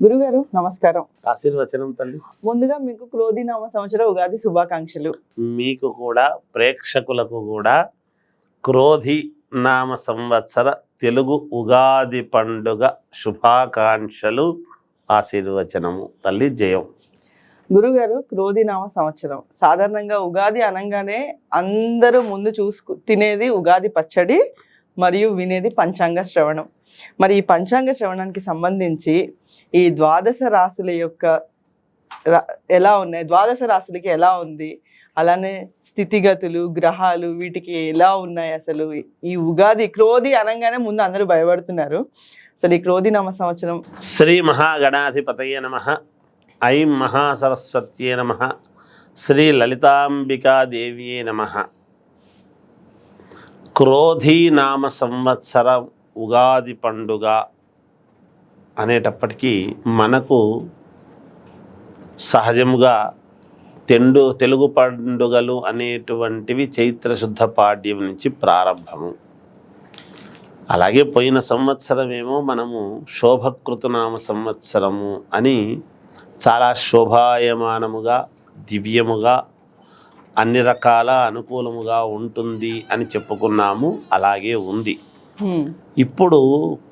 గురుగారు నమస్కారం. ఆశీర్వచనం తల్లి. ముందుగా మీకు క్రోధినామ సంవత్సర ఉగాది శుభాకాంక్షలు. మీకు కూడా ప్రేక్షకులకు కూడా క్రోధి నామ సంవత్సర తెలుగు ఉగాది పండుగ శుభాకాంక్షలు, ఆశీర్వచనము తల్లి. జయం. గురుగారు, క్రోధినామ సంవత్సరం సాధారణంగా ఉగాది అనగానే అందరూ ముందు తినేది ఉగాది పచ్చడి మరియు వినేది పంచాంగ శ్రవణం. మరి ఈ పంచాంగ శ్రవణానికి సంబంధించి ఈ ద్వాదశ రాశుల యొక్క ఎలా ఉన్నాయి, ద్వాదశ రాశులకి ఎలా ఉంది, అలానే స్థితిగతులు గ్రహాలు వీటికి ఎలా ఉన్నాయి, అసలు ఈ ఉగాది క్రోధి అనగానే ముందు అందరూ భయపడుతున్నారు. అసలు ఈ క్రోధినామ సంవత్సరం. శ్రీ మహాగణాధిపతయే నమః. ఐం మహాసరస్వత్యే నమః. శ్రీ లలితాంబికాదేవ్యే నమః. క్రోధి నామ సంవత్సర ఉగాది పండుగ అనేటప్పటికీ మనకు సహజముగా తెలుగు పండుగలు అనేటువంటివి చైత్రశుద్ధ పాడ్యం నుంచి ప్రారంభము. అలాగే పోయిన సంవత్సరమేమో మనము శోభకృతనామ సంవత్సరము అని చాలా శోభాయమానముగా దివ్యముగా అన్ని రకాల అనుకూలముగా ఉంటుంది అని చెప్పుకున్నాము. అలాగే ఉంది. ఇప్పుడు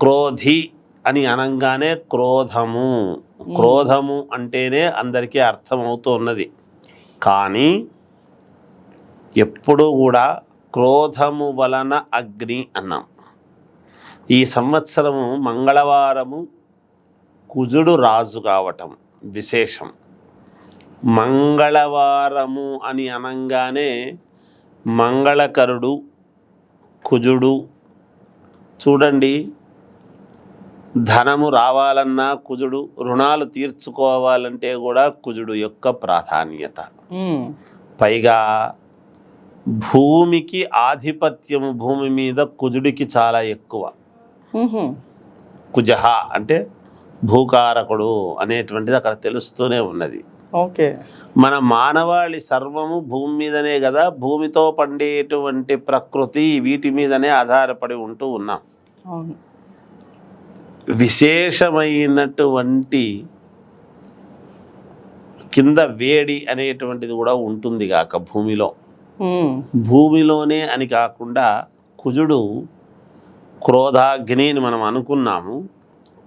క్రోధి అని అనగానే క్రోధము అంటేనే అందరికీ అర్థమవుతున్నది. కానీ ఎప్పుడు కూడా క్రోధము వలన అగ్ని అన్నాం. ఈ సంవత్సరము మంగళవారము కుజుడు రాజు కావటం విశేషం. మంగళవారము అని అనగానే మంగళకరుడు కుజుడు. చూడండి, ధనము రావాలన్నా కుజుడు, రుణాలు తీర్చుకోవాలంటే కూడా కుజుడు యొక్క ప్రాధాన్యత. పైగా భూమికి ఆధిపత్యము, భూమి మీద కుజుడికి చాలా ఎక్కువ. కుజహ అంటే భూకారకుడు అనేటువంటిది అక్కడ తెలుస్తూనే ఉన్నది. ఓకే, మన మానవాళి సర్వము భూమి మీదనే కదా, భూమితో పండేటువంటి ప్రకృతి వీటి మీదనే ఆధారపడి ఉంటూ ఉన్నాం. విశేషమైనటువంటి కింద వేడి అనేటువంటిది కూడా ఉంటుంది కాక భూమిలోనే అని కాకుండా కుజుడు క్రోధాగ్ని అని మనం అనుకున్నాము.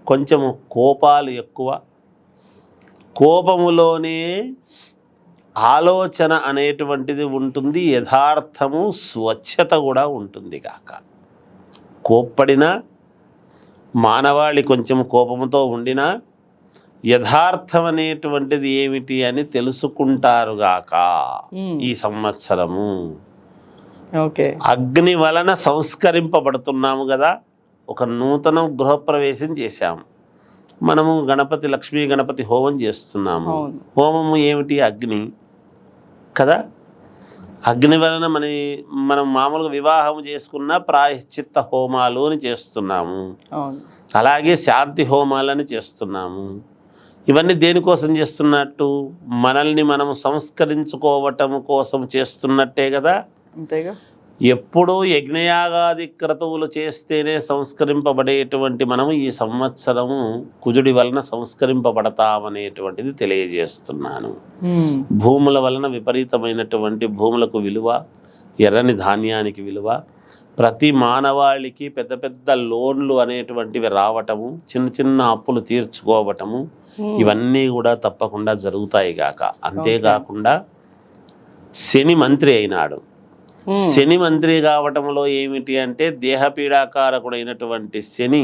కొంచెము కోపాలు ఎక్కువ. కోపములోనే ఆలోచన అనేటువంటిది ఉంటుంది, యథార్థము స్వచ్ఛత కూడా ఉంటుంది కాక. కోప్పడినా మానవాళి కొంచెం కోపముతో ఉండినా యథార్థం అనేటువంటిది ఏమిటి అని తెలుసుకుంటారుగాక ఈ సంవత్సరము. అగ్ని వలన సంస్కరింపబడుతున్నాము కదా. ఒక నూతన గృహప్రవేశం చేశాము మనము. గణపతి, లక్ష్మీ గణపతి హోమం చేస్తున్నాము. హోమము ఏమిటి? అగ్ని కదా. అగ్ని వలన మనం మామూలుగా వివాహం చేసుకున్న ప్రాయశ్చిత్త హోమాలు అని చేస్తున్నాము. అలాగే శాంతి హోమాలని చేస్తున్నాము. ఇవన్నీ దేనికోసం చేస్తున్నట్టు? మనల్ని మనము సంస్కరించుకోవటం కోసం చేస్తున్నట్టే కదా. అంతేగా. ఎప్పుడూ యజ్ఞయాగాది క్రతువులు చేస్తేనే సంస్కరింపబడేటువంటి మనము ఈ సంవత్సరము కుజుడి వలన సంస్కరింపబడతామనేటువంటిది తెలియజేస్తున్నాను. భూముల వలన విపరీతమైనటువంటి భూములకు విలువ, ఎర్రని ధాన్యానికి విలువ, ప్రతి మానవాళికి పెద్ద పెద్ద లోన్లు అనేటువంటివి రావటము, చిన్న చిన్న అప్పులు తీర్చుకోవటము, ఇవన్నీ కూడా తప్పకుండా జరుగుతాయి గాక. అంతేకాకుండా శని మంత్రి అయినాడు. శని మంత్రి కావటంలో ఏమిటి అంటే దేహపీడాకారకుడైనటువంటి శని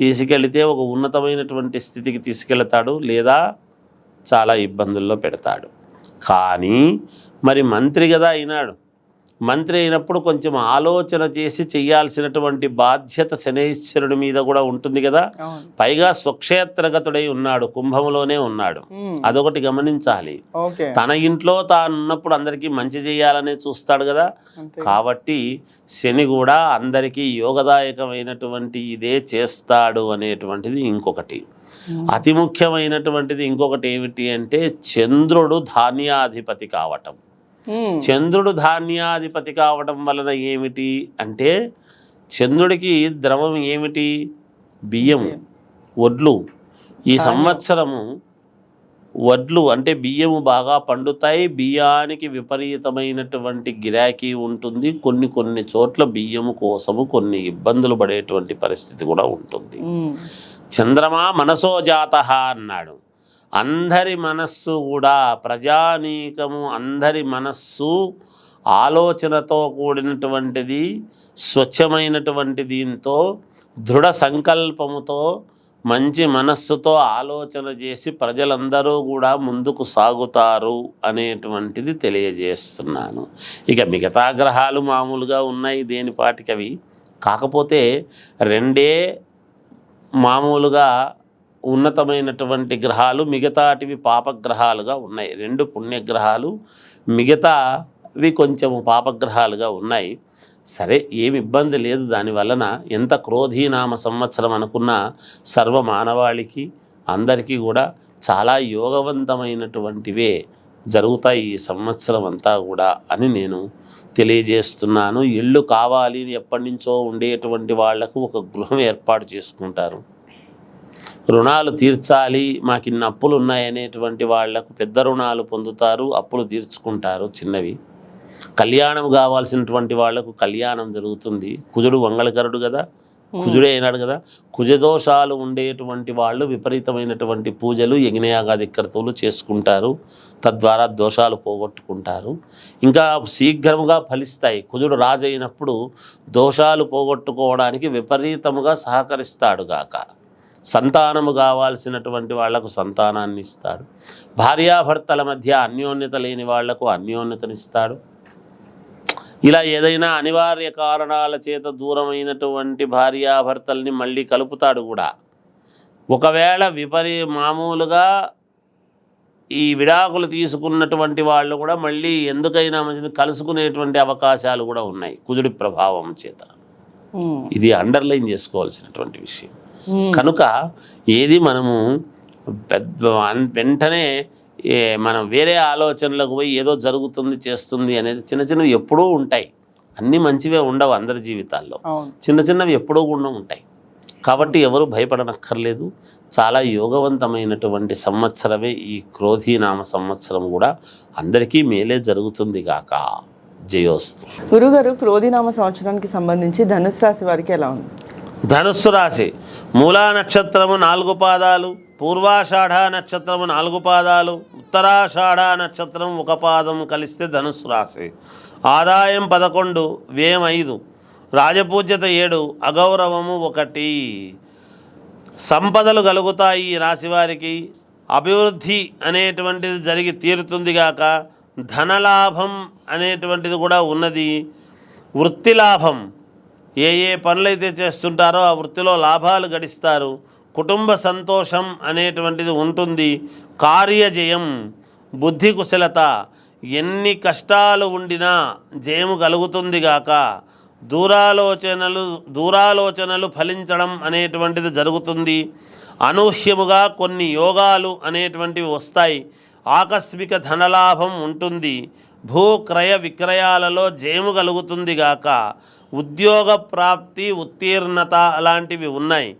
తీసుకెళితే ఒక ఉన్నతమైనటువంటి స్థితికి తీసుకెళ్తాడు, లేదా చాలా ఇబ్బందుల్లో పెడతాడు. కానీ మరి మంత్రి కదా అయినాడు. మంత్రి అయినప్పుడు కొంచెం ఆలోచన చేసి చెయ్యాల్సినటువంటి బాధ్యత శనైశ్వరుడి మీద కూడా ఉంటుంది కదా. పైగా స్వక్షేత్రగతుడై ఉన్నాడు, కుంభంలోనే ఉన్నాడు. అదొకటి గమనించాలి. తన ఇంట్లో తాను ఉన్నప్పుడు అందరికీ మంచి చేయాలనే చూస్తాడు కదా. కాబట్టి శని కూడా అందరికీ యోగదాయకమైనటువంటి ఇదే చేస్తాడు అనేటువంటిది ఇంకొకటి. అతి ముఖ్యమైనటువంటిది ఇంకొకటి ఏమిటి అంటే చంద్రుడు ధాన్యాధిపతి కావటం. చంద్రుడు ధాన్యాధిపతి కావడం వలన ఏమిటి అంటే చంద్రుడికి ద్రవం ఏమిటి? బియ్యం, వడ్లు. ఈ సంవత్సరము వడ్లు అంటే బియ్యము బాగా పండుతాయి. బియ్యానికి విపరీతమైనటువంటి గిరాకీ ఉంటుంది. కొన్ని చోట్ల బియ్యము కోసము కొన్ని ఇబ్బందులు పడేటువంటి పరిస్థితి కూడా ఉంటుంది. చంద్రమా మనసో జాతః అన్నాడు. అందరి మనస్సు కూడా ప్రజానీకము అందరి మనస్సు ఆలోచనతో కూడినటువంటిది, స్వచ్ఛమైనటువంటి దీంతో దృఢ సంకల్పముతో మంచి మనస్సుతో ఆలోచన చేసి ప్రజలందరూ కూడా ముందుకు సాగుతారు అనేటువంటిది తెలియజేస్తున్నాను. ఇక మిగతా గ్రహాలు మామూలుగా ఉన్నాయి దేనిపాటికవి. కాకపోతే రెండే మామూలుగా ఉన్నతమైనటువంటి గ్రహాలు, మిగతాటివి పాపగ్రహాలుగా ఉన్నాయి. 2 పుణ్యగ్రహాలు, మిగతావి కొంచెము పాపగ్రహాలుగా ఉన్నాయి. సరే, ఏమి ఇబ్బంది లేదు దానివలన. ఎంత క్రోధీనామ సంవత్సరం అనుకున్నా సర్వ మానవాళికి అందరికీ కూడా చాలా యోగవంతమైనటువంటివే జరుగుతాయి ఈ సంవత్సరం అంతా కూడా అని నేను తెలియజేస్తున్నాను. ఇళ్ళు కావాలి ఎప్పటి నుంచో ఉండేటువంటి వాళ్లకు ఒక గృహం ఏర్పాటు చేసుకుంటారు. రుణాలు తీర్చాలి, మాకు ఇన్ని అప్పులు ఉన్నాయనేటువంటి వాళ్లకు పెద్ద రుణాలు పొందుతారు, అప్పులు తీర్చుకుంటారు చిన్నవి. కళ్యాణం కావాల్సినటువంటి వాళ్లకు కళ్యాణం జరుగుతుంది. కుజుడు మంగళకరుడు కదా, కుజుడే అయినాడు కదా. కుజదోషాలు ఉండేటువంటి వాళ్ళు విపరీతమైనటువంటి పూజలు యజ్ఞయాగాదిక్రతులు చేసుకుంటారు. తద్వారా దోషాలు పోగొట్టుకుంటారు. ఇంకా శీఘ్రముగా ఫలిస్తాయి. కుజుడు రాజు అయినప్పుడు దోషాలు పోగొట్టుకోవడానికి విపరీతముగా సహకరిస్తాడు గాక. సంతానము కావాల్సినటువంటి వాళ్లకు సంతానాన్ని ఇస్తాడు. భార్యాభర్తల మధ్య అన్యోన్యత లేని వాళ్లకు అన్యోన్యతనిస్తాడు. ఇలా ఏదైనా అనివార్య కారణాల చేత దూరమైనటువంటి భార్యాభర్తల్ని మళ్ళీ కలుపుతాడు కూడా. ఒకవేళ మామూలుగా ఈ విడాకులు తీసుకున్నటువంటి వాళ్ళు కూడా మళ్ళీ ఎందుకైనా మంచిది కలుసుకునేటువంటి అవకాశాలు కూడా ఉన్నాయి కుజుడి ప్రభావం చేత. ఇది అండర్లైన్ చేసుకోవాల్సినటువంటి విషయం. కనుక ఏది మనము వెంటనే మనం వేరే ఆలోచనలకు పోయి ఏదో జరుగుతుంది చేస్తుంది అనేది చిన్నవి ఎప్పుడూ ఉంటాయి. అన్నీ మంచివే ఉండవు అందరి జీవితాల్లో, చిన్నవి ఎప్పుడూ కూడా ఉంటాయి. కాబట్టి ఎవరు భయపడనక్కర్లేదు. చాలా యోగవంతమైనటువంటి సంవత్సరమే ఈ క్రోధీనామ సంవత్సరం కూడా. అందరికీ మేలే జరుగుతుంది గాక. జయోస్తు. గురుగారు, క్రోధీనామ సంవత్సరానికి సంబంధించి ధనుసు రాశి వారికి ఎలా ఉంది? ధనుస్సు రాశి మూలా నక్షత్రము 4 పాదాలు, పూర్వాషాఢ నక్షత్రము 4 పాదాలు, ఉత్తరాషాఢ నక్షత్రం 1 పాదం కలిస్తే ధనుస్సు రాశి. ఆదాయం 11, వ్యయం 5, రాజపూజ్యత 7, అగౌరవము 1. సంపదలు కలుగుతాయి ఈ రాశివారికి. అభివృద్ధి అనేటువంటిది జరిగి తీరుతుందిగాక. ధనలాభం అనేటువంటిది కూడా ఉన్నది. వృత్తి లాభం, ఏ పనులైతే చేస్తుంటారో ఆ వృత్తిలో లాభాలు గడిస్తారు. కుటుంబ సంతోషం అనేటువంటిది ఉంటుంది. కార్యజయం, బుద్ధి కుశలత, ఎన్ని కష్టాలు ఉండినా జయము కలుగుతుంది గాక. దూరాలోచనలు ఫలించడం అనేటువంటిది జరుగుతుంది. అనూహ్యముగా కొన్ని యోగాలు అనేటువంటివి వస్తాయి. ఆకస్మిక ధనలాభం ఉంటుంది. భూక్రయ విక్రయాలలో జయము కలుగుతుంది గాక. ఉద్యోగ ప్రాప్తి, ఉత్తీర్ణత అలాంటివి ఉన్నాయి.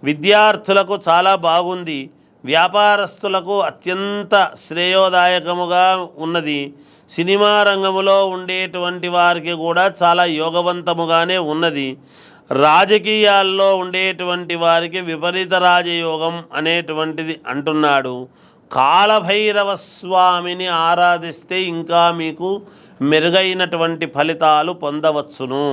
విద్యార్థులకు చాలా బాగుంది. వ్యాపారస్తులకు అత్యంత శ్రేయోదాయకముగా ఉన్నది. సినిమా రంగములో ఉండేటువంటి వారికి కూడా చాలా యోగవంతముగానే ఉన్నది. రాజకీయాల్లో ఉండేటువంటి వారికి విపరీత రాజయోగం అనేటువంటిది అంటున్నాడు. కాలభైరవ స్వామిని ఆరాధిస్తే ఇంకా మీకు మెరుగైనటువంటి ఫలితాలు పొందవచ్చును.